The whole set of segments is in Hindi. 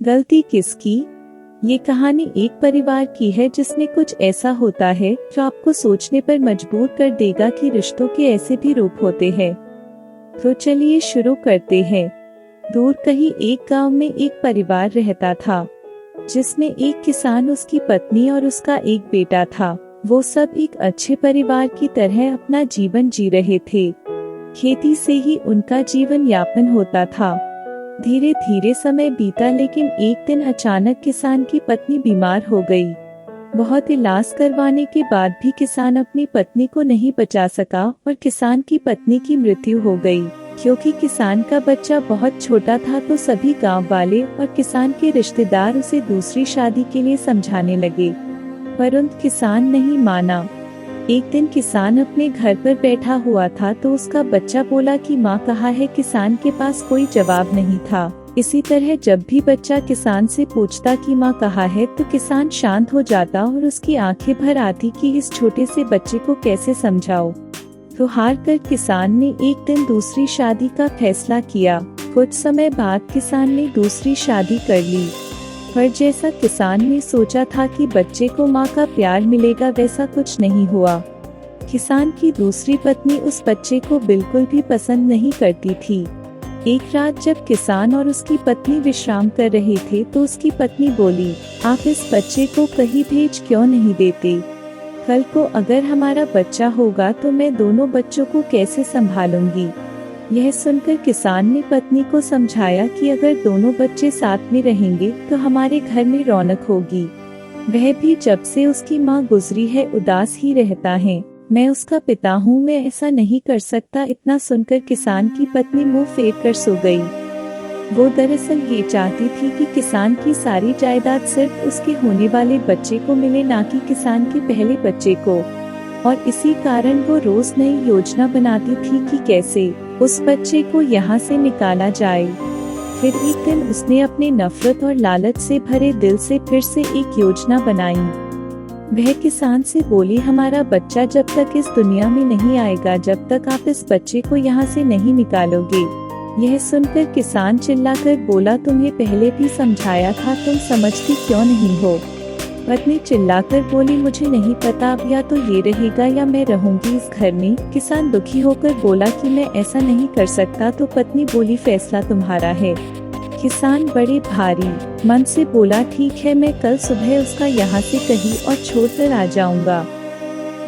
गलती किसकी? ये कहानी एक परिवार की है जिसमें कुछ ऐसा होता है जो आपको सोचने पर मजबूर कर देगा कि रिश्तों के ऐसे भी रूप होते हैं। तो चलिए शुरू करते हैं। दूर कहीं एक गांव में एक परिवार रहता था, जिसमें एक किसान, उसकी पत्नी और उसका एक बेटा था। वो सब एक अच्छे परिवार की तरह अपना जीवन जी रहे थे। खेती से ही उनका जीवन यापन होता था। धीरे धीरे समय बीता, लेकिन एक दिन अचानक किसान की पत्नी बीमार हो गई। बहुत इलाज करवाने के बाद भी किसान अपनी पत्नी को नहीं बचा सका और किसान की पत्नी की मृत्यु हो गई। क्योंकि किसान का बच्चा बहुत छोटा था, तो सभी गांव वाले और किसान के रिश्तेदार उसे दूसरी शादी के लिए समझाने लगे, परंतु किसान नहीं माना। एक दिन किसान अपने घर पर बैठा हुआ था तो उसका बच्चा बोला कि माँ कहाँ है। किसान के पास कोई जवाब नहीं था। इसी तरह जब भी बच्चा किसान से पूछता कि माँ कहाँ है, तो किसान शांत हो जाता और उसकी आंखें भर आती कि इस छोटे से बच्चे को कैसे समझाओ। तो हार कर किसान ने एक दिन दूसरी शादी का फैसला किया। कुछ समय बाद किसान ने दूसरी शादी कर ली, पर जैसा किसान ने सोचा था कि बच्चे को माँ का प्यार मिलेगा, वैसा कुछ नहीं हुआ। किसान की दूसरी पत्नी उस बच्चे को बिल्कुल भी पसंद नहीं करती थी। एक रात जब किसान और उसकी पत्नी विश्राम कर रहे थे, तो उसकी पत्नी बोली, आप इस बच्चे को कहीं भेज क्यों नहीं देते? कल को अगर हमारा बच्चा होगा तो मैं दोनों बच्चों को कैसे संभालूंगी? यह सुनकर किसान ने पत्नी को समझाया कि अगर दोनों बच्चे साथ में रहेंगे तो हमारे घर में रौनक होगी। वह भी जब से उसकी माँ गुजरी है उदास ही रहता है। मैं उसका पिता हूँ, मैं ऐसा नहीं कर सकता। इतना सुनकर किसान की पत्नी मुंह फेर कर सो गई। वो दरअसल ये चाहती थी कि किसान की सारी जायदाद सिर्फ उसके होने वाले बच्चे को मिले, ना कि किसान के पहले बच्चे को। और इसी कारण वो रोज नई योजना बनाती थी कि कैसे उस बच्चे को यहाँ से निकाला जाए। फिर एक दिन उसने अपने नफरत और लालच से भरे दिल से फिर से एक योजना बनाई। वह किसान से बोली, हमारा बच्चा जब तक इस दुनिया में नहीं आएगा, जब तक आप इस बच्चे को यहाँ से नहीं निकालोगे। यह सुनकर किसान चिल्लाकर बोला, तुम्हें पहले भी समझाया था, तुम समझती क्यों नहीं हो? पत्नी चिल्लाकर बोली, मुझे नहीं पता, अब या तो ये रहेगा या मैं रहूंगी इस घर में। किसान दुखी होकर बोला कि मैं ऐसा नहीं कर सकता। तो पत्नी बोली, फैसला तुम्हारा है। किसान बड़े भारी मन से बोला, ठीक है, मैं कल सुबह उसका यहाँ से कहीं और छोड़कर आ जाऊंगा।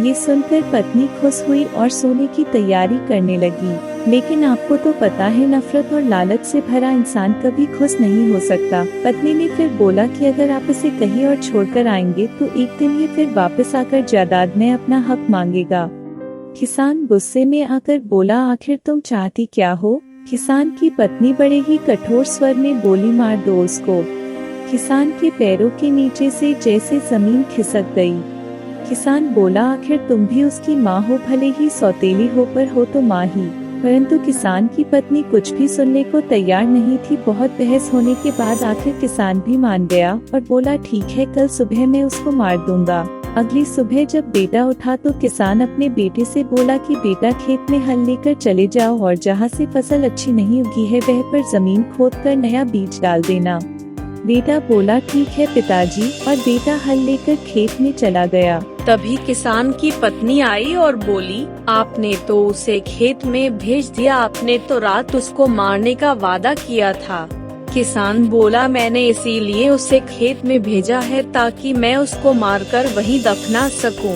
ये सुनकर पत्नी खुश हुई और सोने की तैयारी करने लगी। लेकिन आपको तो पता है, नफरत और लालच से भरा इंसान कभी खुश नहीं हो सकता। पत्नी ने फिर बोला कि अगर आप इसे कहीं और छोड़कर आएंगे तो एक दिन ये फिर वापस आकर जायदाद में अपना हक मांगेगा। किसान गुस्से में आकर बोला, आखिर तुम चाहती क्या हो? किसान की पत्नी बड़े ही कठोर स्वर में बोली, मार दो उसको। किसान के पैरों के नीचे से जैसे जमीन खिसक गई। किसान बोला, आखिर तुम भी उसकी माँ हो, भले ही सौतेली हो पर हो तो माँ ही। परंतु किसान की पत्नी कुछ भी सुनने को तैयार नहीं थी। बहुत बहस होने के बाद आखिर किसान भी मान गया और बोला, ठीक है, कल सुबह मैं उसको मार दूंगा। अगली सुबह जब बेटा उठा तो किसान अपने बेटे से बोला कि बेटा, खेत में हल लेकर चले जाओ और जहाँ से फसल अच्छी नहीं उगी है वह पर जमीन खोदकर नया बीज डाल देना। बेटा बोला, ठीक है पिताजी, और बेटा हल लेकर खेत में चला गया। तभी किसान की पत्नी आई और बोली, आपने तो उसे खेत में भेज दिया, आपने तो रात उसको मारने का वादा किया था। किसान बोला, मैंने इसीलिए उसे खेत में भेजा है ताकि मैं उसको मारकर वहीं दफना सकूं।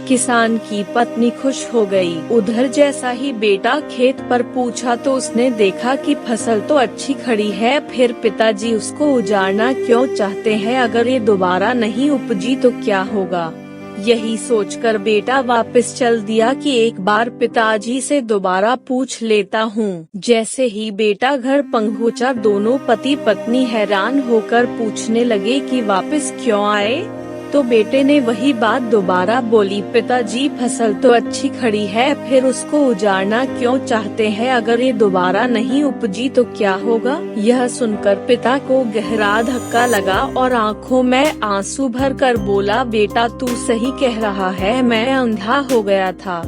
किसान की पत्नी खुश हो गई। उधर जैसा ही बेटा खेत पर पूछा तो उसने देखा कि फसल तो अच्छी खड़ी है, फिर पिताजी उसको उजाड़ना क्यों चाहते हैं? अगर ये दोबारा नहीं उपजी तो क्या होगा? यही सोचकर बेटा वापस चल दिया कि एक बार पिताजी से दोबारा पूछ लेता हूँ। जैसे ही बेटा घर पहुँचा, दोनों पति पत्नी हैरान होकर पूछने लगे कि वापस क्यों आए? तो बेटे ने वही बात दोबारा बोली, पिताजी फसल तो अच्छी खड़ी है, फिर उसको उजाड़ना क्यों चाहते हैं? अगर ये दोबारा नहीं उपजी तो क्या होगा? यह सुनकर पिता को गहरा धक्का लगा और आंखों में आंसू भरकर बोला, बेटा तू सही कह रहा है, मैं अंधा हो गया था।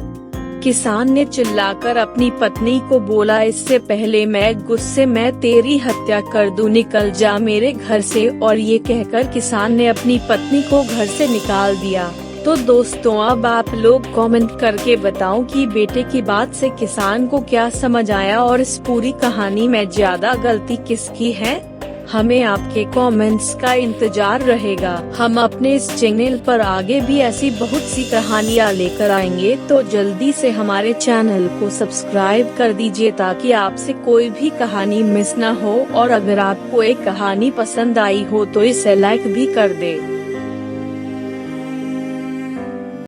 किसान ने चिल्लाकर अपनी पत्नी को बोला, इससे पहले मैं गुस्से में तेरी हत्या कर दूं, निकल जा मेरे घर से। और ये कहकर किसान ने अपनी पत्नी को घर से निकाल दिया। तो दोस्तों, अब आप लोग कमेंट करके बताओ कि बेटे की बात से किसान को क्या समझ आया और इस पूरी कहानी में ज्यादा गलती किसकी है। हमें आपके कमेंट्स का इंतजार रहेगा। हम अपने इस चैनल पर आगे भी ऐसी बहुत सी कहानियाँ लेकर आएंगे, तो जल्दी से हमारे चैनल को सब्सक्राइब कर दीजिए ताकि आपसे कोई भी कहानी मिस न हो। और अगर आपको एक कहानी पसंद आई हो तो इसे लाइक भी कर दे।